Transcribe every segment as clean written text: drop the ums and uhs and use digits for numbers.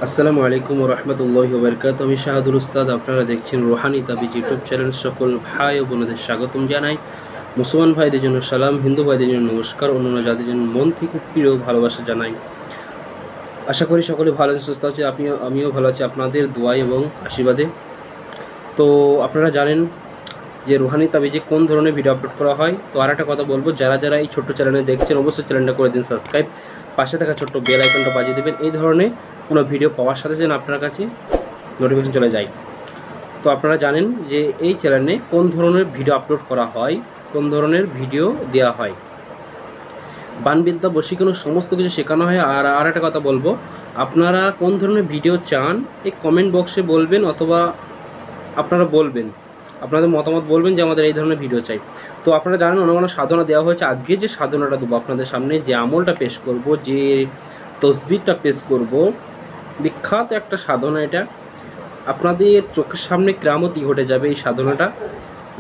আসসালামু আলাইকুম রহমতুল্লাহি ওবরকাত। আমি শাহাদুল উস্তাদ। আপনারা দেখছেন রোহানি তাবিজ ইউটিউব চ্যানেল। সকল ভাই ও বোনদের স্বাগতম জানাই। মুসলমান ভাইদের জন্য সালাম, হিন্দু ভাইদের জন্য নমস্কার, অন্যান্য জাতির জন্য মন থেকে প্রিয় ভালোবাসা জানাই। আশা করি সকলে ভালো আছেন, সুস্থ আছে। আমিও ভালো আছি আপনাদের দোয়াই এবং আশীর্বাদে। তো আপনারা জানেন যে রোহানি তাবিজে কোন ধরনের ভিডিও আপলোড করা হয়। তো আর একটা কথা বলবো, যারা যারা এই ছোট্ট চ্যানেলে দেখছেন অবশ্যই চ্যানেলটা করে দিন সাবস্ক্রাইব, পাশে থাকা ছোট্ট বেল আইকনটা বাজিয়ে দেবেন। এই ধরনের কোনো ভিডিও পাওয়ার সাথে যেন আপনার কাছে নোটিফিকেশন চলে যায়। তো আপনারা জানেন যে এই চ্যানেলে কোন ধরনের ভিডিও আপলোড করা হয়, কোন ধরনের ভিডিও দেওয়া হয়, বানবিদ্যা বশীকরণ সমস্ত কিছু শেখানো হয়। আর একটা কথা বলবো, আপনারা কোন ধরনের ভিডিও চান এই কমেন্ট বক্সে বলবেন, অথবা আপনারা বলবেন, আপনাদের মতামত বলবেন যে আমাদের এই ধরনের ভিডিও চাই। তো আপনারা জানেন অনেক অনেক সাধনা দেওয়া হয়েছে। আজকে যে সাধনাটা দেবো আপনাদের সামনে, যে আমলটা পেশ করব, যে তসবিরটা পেশ করব, বিখ্যাত একটা সাধনা। এটা আপনাদের চোখের সামনে কেরামতি ঘটে যাবে। এই সাধনাটা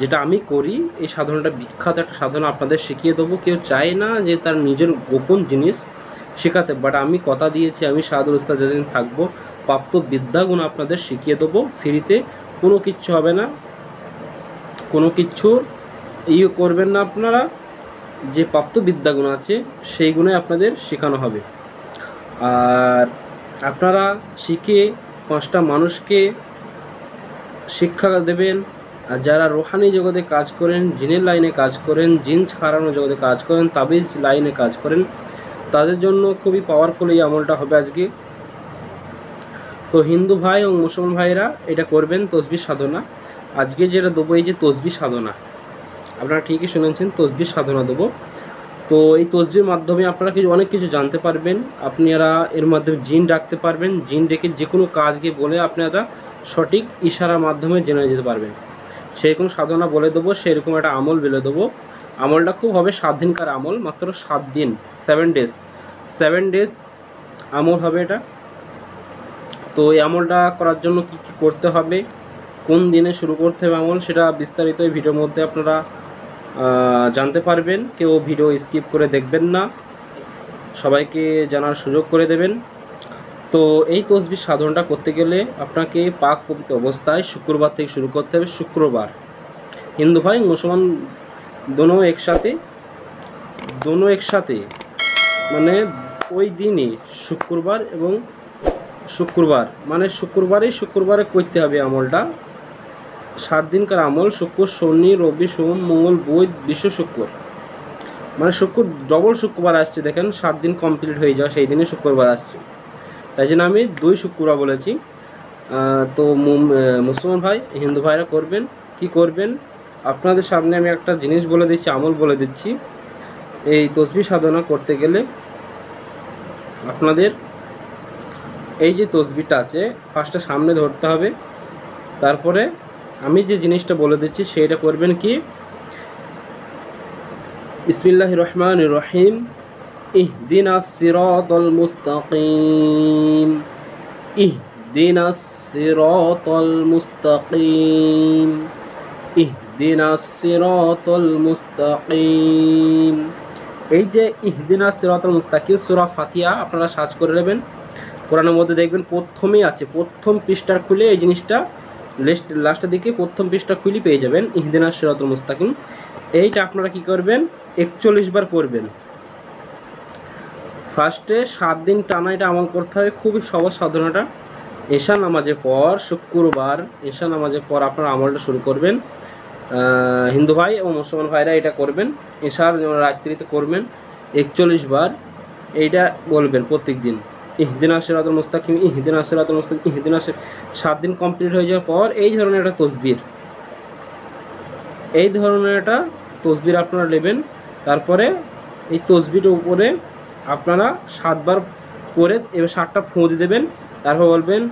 যেটা আমি করি, এই সাধনাটা বিখ্যাত একটা সাধনা, আপনাদের শিখিয়ে দেবো। কেউ চায় না যে তার নিজের গোপন জিনিস শেখাতে, বাট আমি কথা দিয়েছি, আমি শাহাদুল উস্তাদ যেদিন থাকবো প্রাপ্ত বিদ্যাগুণ আপনাদের শিখিয়ে দেবো ফ্রিতে। কোনো কিচ্ছু হবে না, কোনো কিচ্ছু করবেন না আপনারা। যে প্রাপ্ত বিদ্যাগুণ আছে সেই গুণে আপনাদের শেখানো হবে। আর আপনারা শিখে 5টা মানুষকে শিক্ষা দেবেন। আর যারা রোহানি জগতে কাজ করেন, জিনের লাইনে কাজ করেন, জিন ছাড়ানো জগতে কাজ করেন, তাবিজ লাইনে কাজ করেন, তাদের জন্য খুবই পাওয়ারফুল এই আমলটা হবে আজকে। তো হিন্দু ভাই এবং মুসলমান ভাইরা এটা করবেন, তসবির সাধনা। আজকে যেটা দেবো, এই যে তসবির সাধনা, আপনারা ঠিকই শুনেছেন, তসবির সাধনা দেবো। তো এই তসবির মাধ্যমে আপনারা অনেক কিছু জানতে পারবেন। আপনারা এর মাধ্যমে জিন ডাকতে পারবেন, জিন ডেকে যে কোনো কাজকে বলে আপনারা সঠিক ইশারার মাধ্যমে জেনে যেতে পারবেন। সেরকম সাধনা বলে দেবো, সেরকম একটা আমল বলে দেবো। আমলটা খুব হবে 7 দিনকার আমল, মাত্র 7 দিন, 7 ডেজ আমল হবে এটা। তো এই আমলটা করার জন্য কী কী করতে হবে, কোন দিনে শুরু করতে হবে আমল, সেটা বিস্তারিত এই ভিডিওর মধ্যে আপনারা জানতে পারবেন। কেউ ভিডিও স্কিপ করে দেখবেন না, সবাইকে জানার সুযোগ করে দেবেন। তো এই তসবির সাধনটা করতে গেলে আপনাকে পাক পবিত্র অবস্থায় শুক্রবার থেকে শুরু করতে হবে। শুক্রবার, হিন্দু ভাই মুসলমান দোনো একসাথে, মানে ওই দিনই শুক্রবার এবং শুক্রবার, মানে শুক্রবারে করতে হবে আমলটা। 7 দিনকার আমল, শুক্র শনি রবি সোম মঙ্গল বুধ বিশ্ব শুক্র, মানে শুক্র ডবল শুক্রবার আসছে। দেখেন 7 দিন কমপ্লিট হয়ে যাওয়া, সেই দিনে শুক্রবার আসছে, তাই জন্য আমি 2 শুক্রবার বলেছি। তো মুসলমান ভাই হিন্দু ভাইরা করবেন, কি করবেন, আপনাদের সামনে আমি একটা জিনিস বলে দিচ্ছি, আমল বলে দিচ্ছি। এই তসবিহ সাধনা করতে গেলে আপনাদের এই যে তসবিহটা আছে, ফার্স্টে সামনে ধরতে হবে। তারপরে আমি যে জিনিসটা বলে দিচ্ছি সেইটা করবেন কি, বিসমিল্লাহির রহমানির রহিম, ইহদিনাস সিরাতাল মুস্তাকিম, ইহদিনাস সিরাতাল মুস্তাকিম, ইহদিনাস সিরাতাল মুস্তাকিম। এই যে ইহদিনাস সিরাতাল মুস্তাকিম, সূরা ফাতিহা আপনারা সার্চ করে নেবেন, কোরআনের মধ্যে দেখবেন প্রথমেই আছে, প্রথম পৃষ্ঠার খুলে এই জিনিসটা লাস্টের দিকে প্রথম পৃষ্ঠা খুলে পেয়ে যাবেন, ইহদিনাস সিরাতাল মুস্তাকিম। এইটা আপনারা কি করবেন, 41 বার করবেন। ফার্স্টে 7 দিন টানা এটা আমল করতে হবে, খুবই সহজ সাধনাটা। এশা নামাজের পর, শুক্রবার এশা নামাজের পর আপনারা আমলটা শুরু করবেন। হিন্দু ভাই এবং মুসলমান ভাইরা এটা করবেন, এশার রাত্রিতে করবেন 41 বার। এইটা বলবেন প্রত্যেক দিন, ইহদিনাস সিরাতাল মুস্তাকিম, ইহদিনাস সিরাতাল মুস্তাকিম, ইহদিনাস। 7 দিন কমপ্লিট হয়ে যাওয়ার পর এই ধরনের একটা তসবির আপনারা নেবেন। তারপরে এই তসবিটার উপরে আপনারা 7 বার করে এবার 7টা ফুঁ দিয়ে দেবেন। তারপর বলবেন,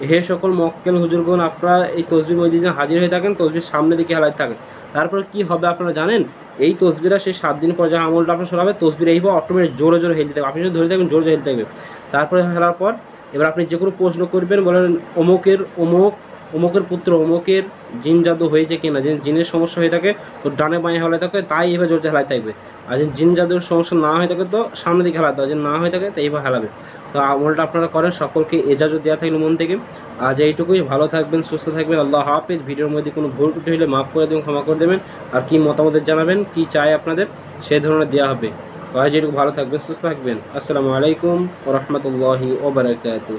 হে সকল মক্কেল হুজুরগণ, আপনারা এই তসবির মধ্যে হাজির হয়ে থাকেন, তসবির সামনে দিকে হেলাতে থাকেন। তারপরে কি হবে আপনারা জানেন, এই তসবিরা সেই 7 দিন পর যা আমলটা আপনার সরাবে, তসবির এইভাবে অটোমেটিক জোরে জোরে হেলতে থাকবে, আপনি যদি ধরে থাকবেন জোরে জোরে হেলতে থাকবে। তারপরে হেলার পর এবার আপনি যে কোনো প্রশ্ন করবেন, বলেন অমুকের পুত্র অমুকের জিন জাদু হয়েছে কিনা, যে জিনের সমস্যা হয়ে থাকে তো ডানে বাঁয়ে হেলাতে থাকে, তাই এভাবে জোরে হেলাতে থাকবে। আর যদি জিন জাদুর সমস্যা না হয়ে থাকে তো সামনের দিকে হেলাতে হবে, যদি না হয়ে থাকে তো এইভাবে হেলাবে। তো আমলটা আপনারা করেন। সকলকে এজাজত দেওয়া থাকলে মন থেকে আজ এইটুকুই। ভালো থাকবেন, সুস্থ থাকবেন, আল্লাহ হাফেজ। ভিডিওর মধ্যে কোনো ভুল ত্রুটি হলে মাফ করে দেবেন, ক্ষমা করে দেবেন। আর কি মতামত জানাবেন, কি চাই আপনাদের, সেই ধরনের দেওয়া হবে। তো আজ এইটুকু, ভালো থাকবেন, সুস্থ থাকবেন। আসসালামু আলাইকুম ওয়া রাহমাতুল্লাহি ওয়া বারাকাতুহু।